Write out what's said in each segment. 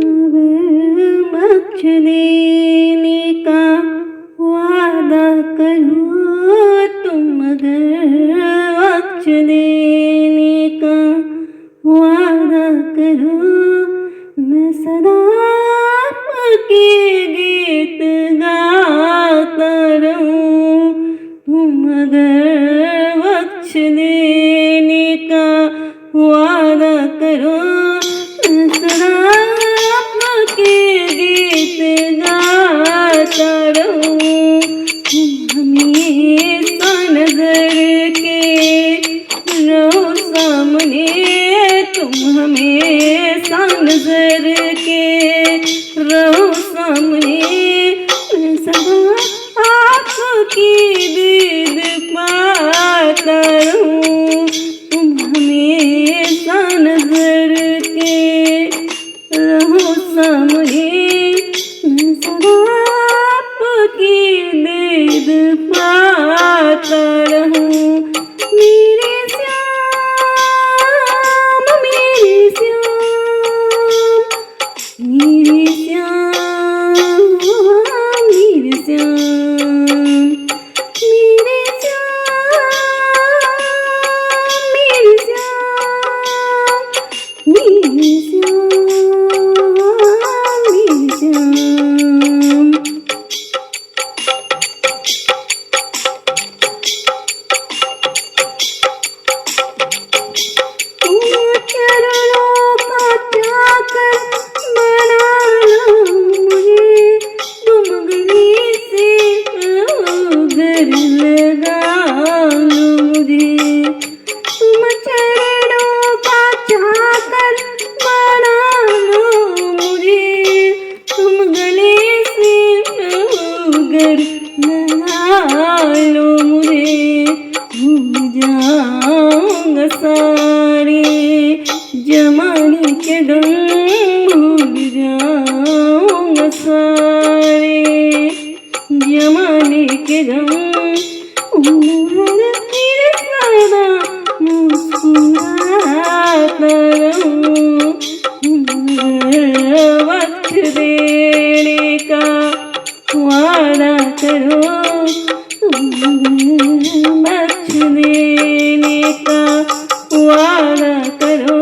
अगर बख्श देने का वादा करो, तुम अगर बख्श देने का वादा करो, मैं सदा आपके गीत गाता रहूं। तुम अगर बख्श देने का वादा करो, मैं सदा आपके गीत गाता रहूं। तुम हमेशा नजर के रहो सामने, तुम हमेशा नजर के रहो सामने, मैं सदा आपकी दीद पाता रहूं। तुम हमेशा नजर के रहो सामने, मैं सदा आपकी दीद पाता रहूं। मेरे श्याम, मेरे श्याम, मेरे श्याम, मेरे श्याम, मेरे श्याम, मेरे श्याम, मेरे श्याम, मेरे श्याम। तुम चरणों का चाकर बना लो मुझे, तुम गले से घर लगा लो मुझे। तुम चरणों का चाकर बना लो मुझे, तुम गले से घर लगा लो मुझे। भूल जाऊंगा सारे जमाने के गम, भूल जाऊंगा सारे जमाने के गम। उम्र फिर सदा मुस्कुराता रहूं। वक्त देने का वादा करो, बख्श देने का वादा करो,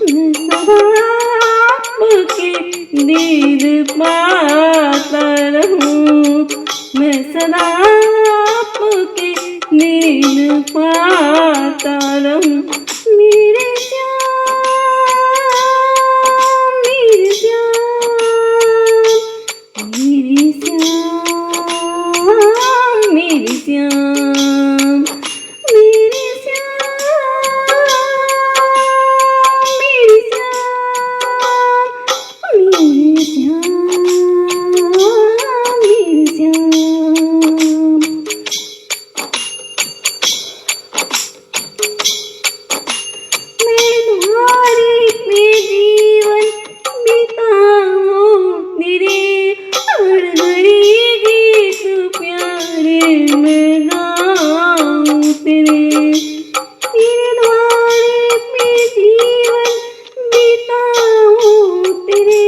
मैं सदा आपकी दीद पाता रहूं। मैं सदा आपकी दीद पाता रहूं। मेरे श्याम, मेरे श्याम, मेरे श्याम, मेरे श्याम, मेरे श्याम, मेरे श्याम, मेरे श्याम, मेरे श्याम। मैं तुम्हारे पे जीवन बिताऊं तेरे, हर घड़ी गीत प्यारे मैं गाऊं तेरे। तेरे द्वारे पे जीवन बिताऊं तेरे,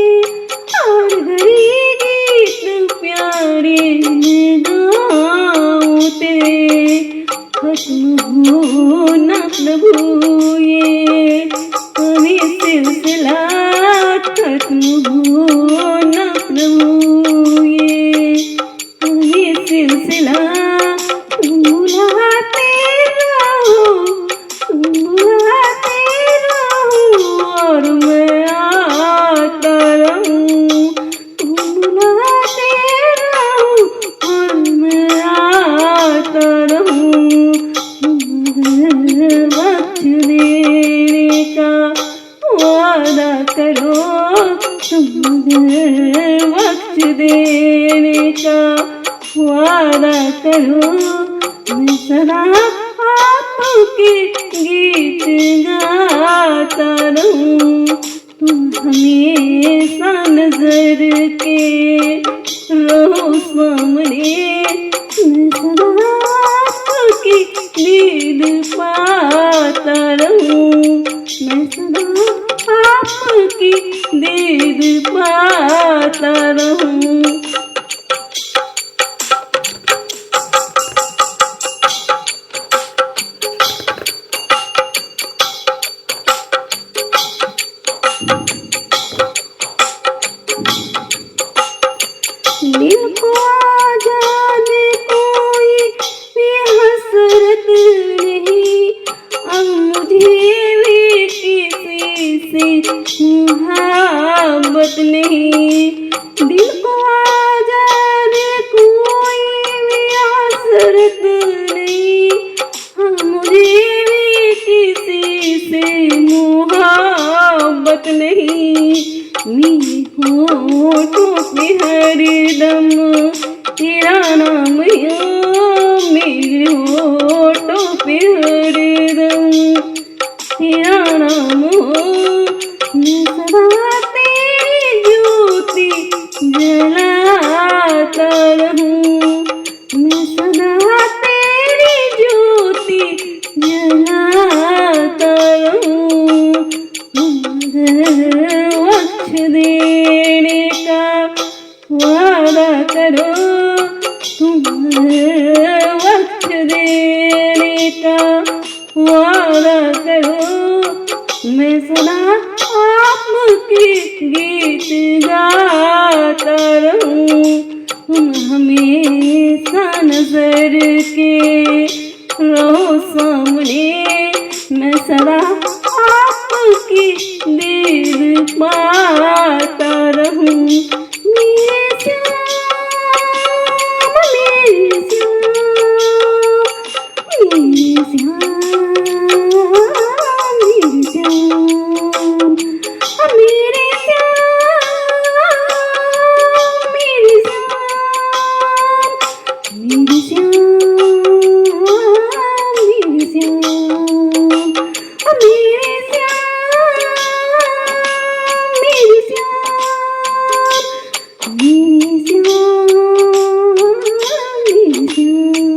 हर घड़ी गीत प्यारे मैं गाऊं तेरे। खत्म हो ना प्रभु ये कभी सिलसिला, खत्म हो ना प्रभु ये कभी सिलसिला। बुलाते रहो, बुलाते रहो और मैं आता रहूं। बुलाते रहो और मैं आता रहूं। बख्श देने का वादा करो, तुम बख्श देने का वादा करो, मैं सदा आपके गीत गाता रहूं। तुम हमेशा नजर के रहो सामने, मैं सदा आपकी दीद पाता रहूं। मैं सदा आपकी दीद पाता रहूं। दिल को आजाद कोई भी हसरत नहीं, अब मुझे भी किसी से मोहब्बत नहीं। दिल को आजाद कोई भी हसरत नहीं, अब मुझे भी किसी से मोहब्बत नहीं। मेरे होठों पे हरदम तेरा नाम है, मेरे होठों पे हरदम तेरा नाम हो। मैं सदा तेरी ज्योति जलाता रहूं, मैं सदा तेरी ज्योति जलाता रहूं। बख्श देने का वादा करो, तुम बख्श देने का वादा करो। मैं सदा आपके गीत गाता रहूं, तुम हमेशा नजर के रहो सामने। मैं सदा आपकी दीद पाता रहूं। मेरे श्याम, मेरे श्याम, मेरे श्याम, मेरे श्याम, मेरे श्याम, मेरे श्याम, मेरे श्याम, मेरे श्याम, मेरे श्याम, मेरे श्याम, मेरे श्याम, मेरे श्याम।